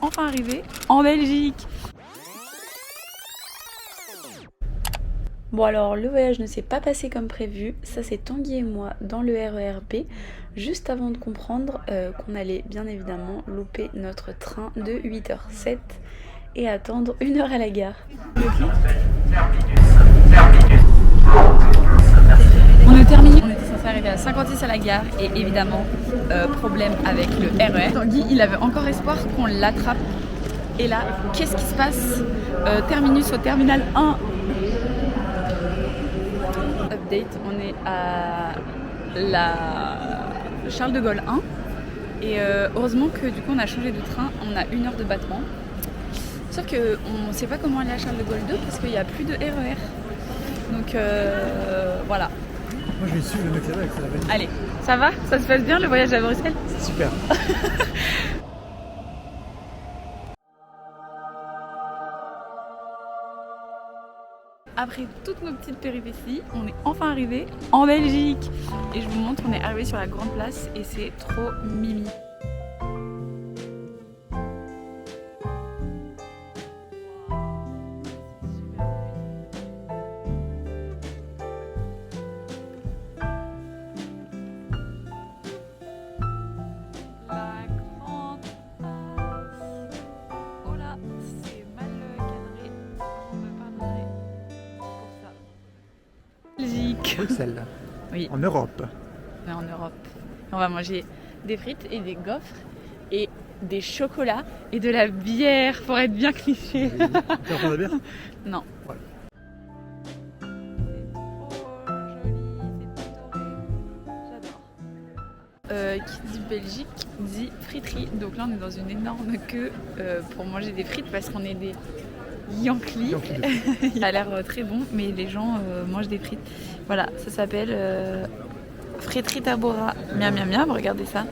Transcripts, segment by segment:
enfin arrivés en Belgique. Bon alors le voyage ne s'est pas passé comme prévu, ça c'est Tanguy et moi dans le RER B, juste avant de comprendre qu'on allait bien évidemment louper notre train de 8h07 et attendre 1 heure à la gare. On est terminé, on était censé arriver à 56 à la gare et évidemment problème avec le RER. Tanguy il avait encore espoir qu'on l'attrape et là qu'est-ce qui se passe? Terminus au terminal 1. Update, on est à la Charles de Gaulle 1 et heureusement que du coup on a changé de train, on a 1 heure de battement. Sauf que on sait pas comment aller à Charles de Gaulle 2 parce qu'il n'y a plus de RER. Donc voilà. Moi je vais suivre le mec là-bas avec sa valise. Allez, ça va? Ça se passe bien le voyage à Bruxelles? C'est super. Après toutes nos petites péripéties, on est enfin arrivé en Belgique. Et je vous montre, on est arrivé sur la grande place et c'est trop mimi. Bruxelles. Oui. En Europe. Mais en Europe. On va manger des frites et des gaufres et des chocolats et de la bière pour être bien cliché. Tu vas prendre la bière? Non. Voilà. Qui dit Belgique dit friterie. Donc là on est dans une énorme queue pour manger des frites parce qu'on est des Yankees. Il a l'air très bon mais les gens mangent des frites. Voilà, ça s'appelle friterie Tabora. Miam miam miam, regardez ça.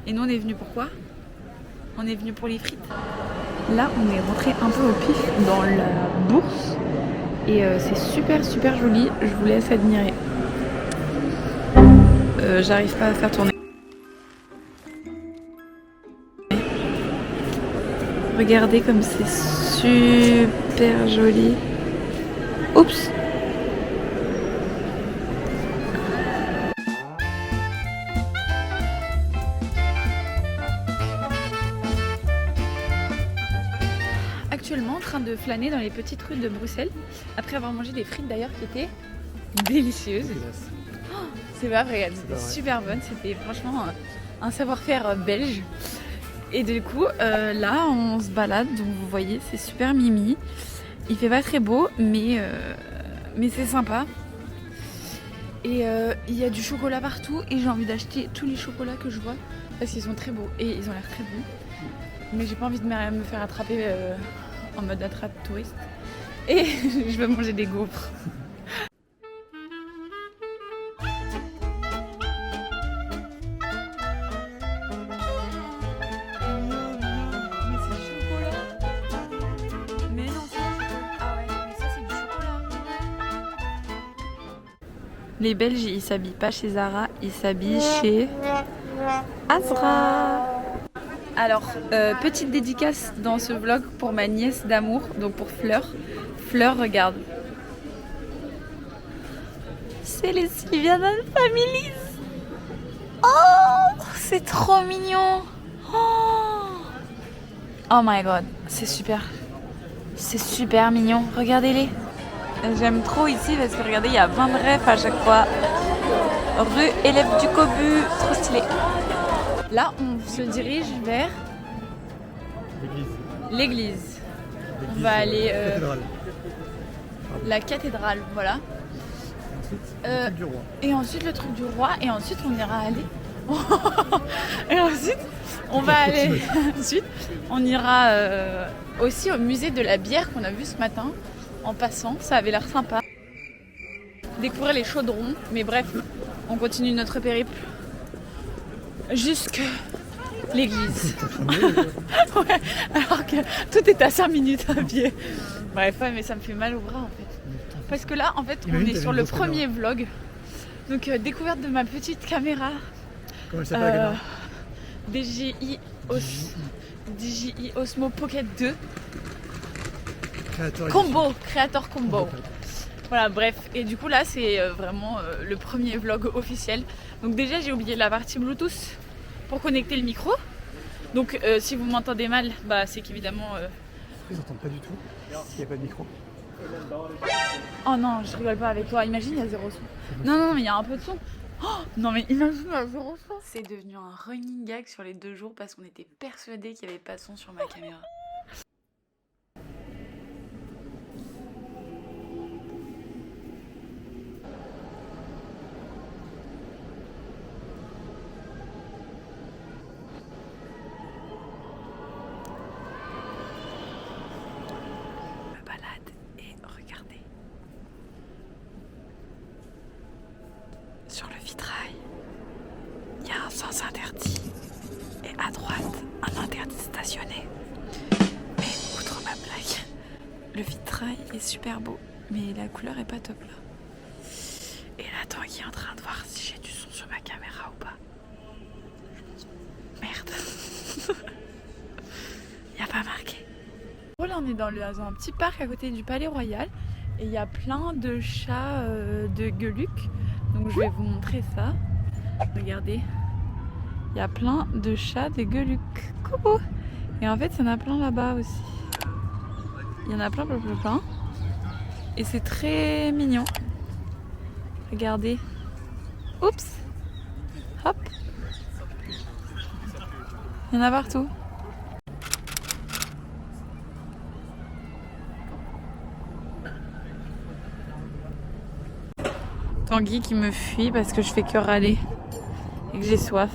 Et nous on est venus pour quoi? On est venus pour les frites. Là on est rentré un peu au pif dans la bourse et c'est super super joli, je vous laisse admirer. J'arrive pas à faire tourner. Regardez comme c'est super joli. Oups. Actuellement en train de flâner dans les petites rues de Bruxelles après avoir mangé des frites d'ailleurs qui étaient délicieuses. C'est pas vrai, c'était super bonne, c'était franchement un savoir-faire belge. Et du coup, là on se balade, donc vous voyez, c'est super mimi. Il fait pas très beau, mais c'est sympa. Et il y a du chocolat partout et j'ai envie d'acheter tous les chocolats que je vois parce qu'ils sont très beaux et ils ont l'air très bons. Mais j'ai pas envie de me faire attraper en mode attrape touriste. Et je veux manger des gaufres. Les Belges, ils s'habillent pas chez Zara, ils s'habillent chez Azra. Alors, petite dédicace dans ce vlog pour ma nièce d'amour, donc pour Fleur. Fleur, regarde. C'est les Sylviana Families. Oh, c'est trop mignon. Oh my god, c'est super. C'est super mignon, regardez-les. J'aime trop ici parce que regardez, il y a 20 refs à chaque fois. Rue Élève du Cobu, trop stylé. Là, on se dirige vers l'église. On va aller la cathédrale, voilà. Ensuite, le truc du roi. Et ensuite le truc du roi. Et ensuite, on ira aller. Et ensuite, on va aller. Ensuite, on ira aussi au musée de la bière qu'on a vu ce matin. En passant, ça avait l'air sympa. Découvrir les chaudrons, mais bref, on continue notre périple jusqu'à l'église. Ouais, alors que tout est à 5 minutes à pied. Bref, ouais, mais ça me fait mal au bras en fait. Parce que là, en fait, on est sur le premier vlog. Donc, découverte de ma petite caméra. Comment elle s'appelle la caméra? DJI DJI Osmo Pocket 2 Créateur Combo, Creator Combo. Voilà, bref. Et du coup là c'est vraiment le premier vlog officiel. Donc déjà j'ai oublié la partie Bluetooth pour connecter le micro. Donc si vous m'entendez mal, bah c'est qu'évidemment... Ils n'entendent pas du tout, il n'y a pas de micro. Oh non, je rigole pas avec toi, imagine il y a zéro son. Non, non, mais il y a un peu de son. Oh, non mais imagine il y a zéro son. C'est devenu un running gag sur les 2 jours parce qu'on était persuadés qu'il n'y avait pas de son sur ma caméra. Sur le vitrail, il y a un sens interdit et à droite, un interdit stationné. Mais outre ma blague, le vitrail est super beau, mais la couleur est pas top là. Et là, Tanguy est en train de voir si j'ai du son sur ma caméra ou pas. Merde. Il n'y a pas marqué. Bon, là, on est dans un petit parc à côté du Palais Royal et il y a plein de chats de Geluc. Donc je vais vous montrer ça. Regardez. Il y a plein de chats de Geluc. Coucou. Et en fait, il y en a plein là-bas aussi. Il y en a plein. Et c'est très mignon. Regardez. Oups. Hop. Il y en a partout. Tanguy qui me fuit parce que je fais que râler et que j'ai soif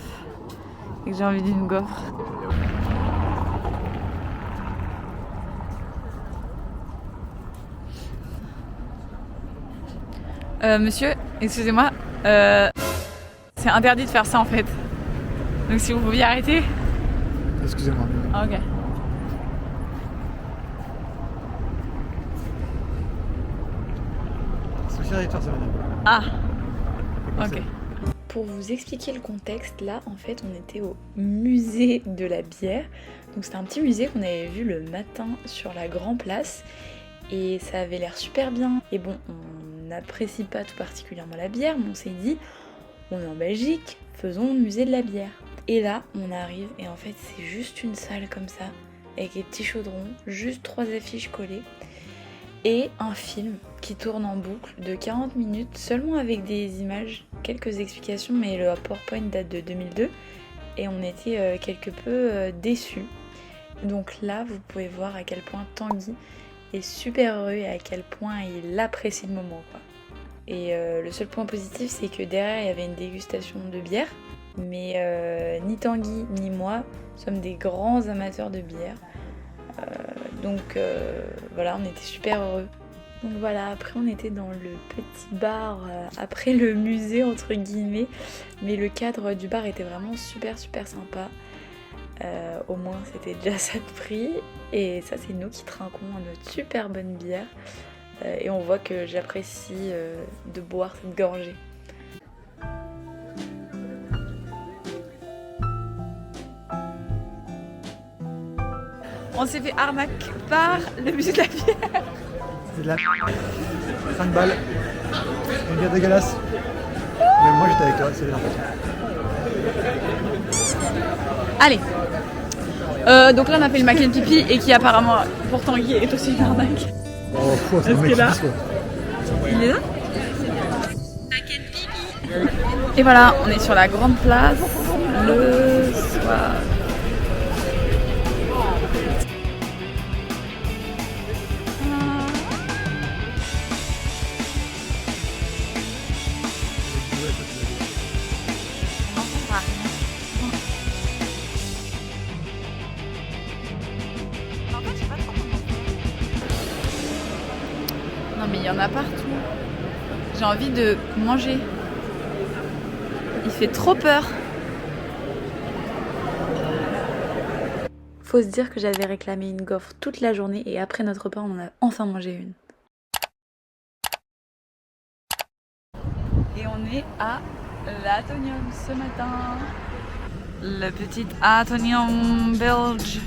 et que j'ai envie d'une gaufre. Monsieur, excusez-moi, c'est interdit de faire ça en fait. Donc si vous pouviez arrêter. Excusez-moi. Ah, ok. Social, ça va. Ah, ok. Pour vous expliquer le contexte, là en fait on était au musée de la bière. Donc c'était un petit musée qu'on avait vu le matin sur la Grand Place et ça avait l'air super bien. Et bon, on n'apprécie pas tout particulièrement la bière, mais on s'est dit, on est en Belgique, faisons le musée de la bière. Et là on arrive et en fait c'est juste une salle comme ça, avec des petits chaudrons, juste 3 affiches collées. Et un film qui tourne en boucle de 40 minutes, seulement avec des images, quelques explications, mais le PowerPoint date de 2002 et on était quelque peu déçus. Donc là, vous pouvez voir à quel point Tanguy est super heureux et à quel point il apprécie le moment, quoi. Et le seul point positif, c'est que derrière, il y avait une dégustation de bière, mais ni Tanguy ni moi sommes des grands amateurs de bière. Donc voilà, on était super heureux. Donc voilà, après on était dans le petit bar après le musée entre guillemets, mais le cadre du bar était vraiment super sympa. Au moins c'était déjà ça de prix, et ça c'est nous qui trinquons notre super bonne bière, et on voit que j'apprécie de boire cette gorgée. On s'est fait arnaque par le musée de la bière. C'est de la 5 balles. Une bière dégueulasse. Mais moi j'étais avec toi, c'est bien. Allez. Donc là on a fait le mac and pipi et qui apparemment pour Tanguy est aussi une arnaque. Oh, c'est Est-ce qu'il est là? Il est là? Et voilà, on est sur la grande place le soir. Non mais il y en a partout. J'ai envie de manger. Il fait trop peur. Faut se dire que j'avais réclamé une gaufre toute la journée et après notre repas on en a enfin mangé une. Et on est à l'Atonium ce matin. Le petit Atonium belge.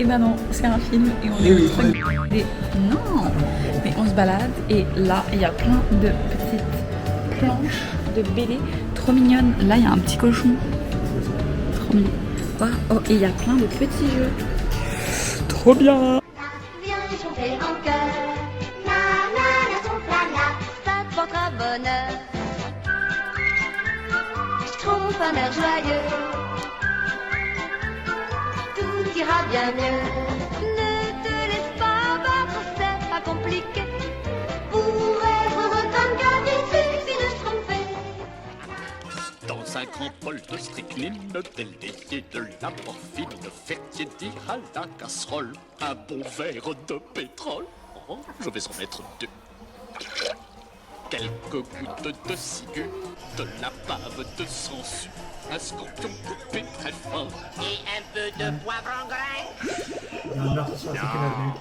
Et ben non, c'est un film et on est non, mais on se balade et là il y a plein de petites planches de BD trop mignonnes. Là il y a un petit cochon, trop mignon. Oh, et il y a plein de petits jeux, trop bien. Viens chanter en chœur, la la la son la, ça te portera bonheur. Trompe un air joyeux, tout ira bien mieux. Ne te laisse pas abattre, c'est pas compliqué. Pour être heureux comme Gad, il suffit de se tromper. Dans un grand bol de strychnine, del et de la morphine, faire tiédir à la casserole un bon verre de pétrole. Oh, je vais en mettre 2. Quelques gouttes de ciguë, de la bave de sangsue, un scorpion coupé très fort et un peu de poivre en grain. Il y a un meurtre sur la 5e avenue.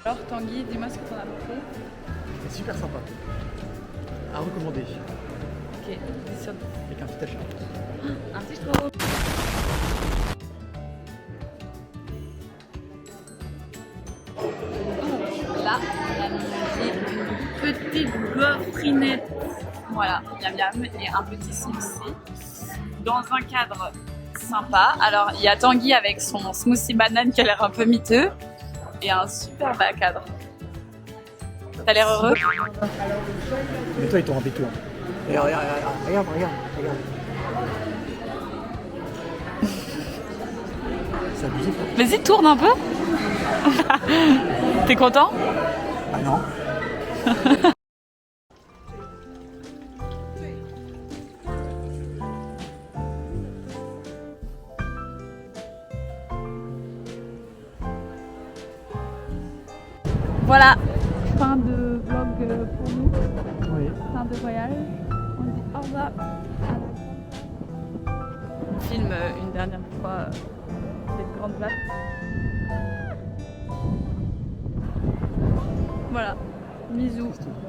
Alors Tanguy, dis-moi ce que t'en as pensé. C'est super sympa. À recommander. Ok, 10 sur 10. Avec un petit achat. Un petit trop. Là, on a mangé une petite gaufrinette. Voilà, miam miam, et un petit smoothie. Dans un cadre sympa. Alors, il y a Tanguy avec son smoothie banane qui a l'air un peu miteux. Et un super bas cadre. T'as l'air heureux? Mais toi, ils t'ont embêté. Regarde. C'est abusif. Hein. Vas-y, tourne un peu. T'es content? Ah non. Voilà, fin de vlog pour nous, Oui. fin de voyage. On dit au revoir. On filme une dernière fois cette grande vague. Voilà, bisous.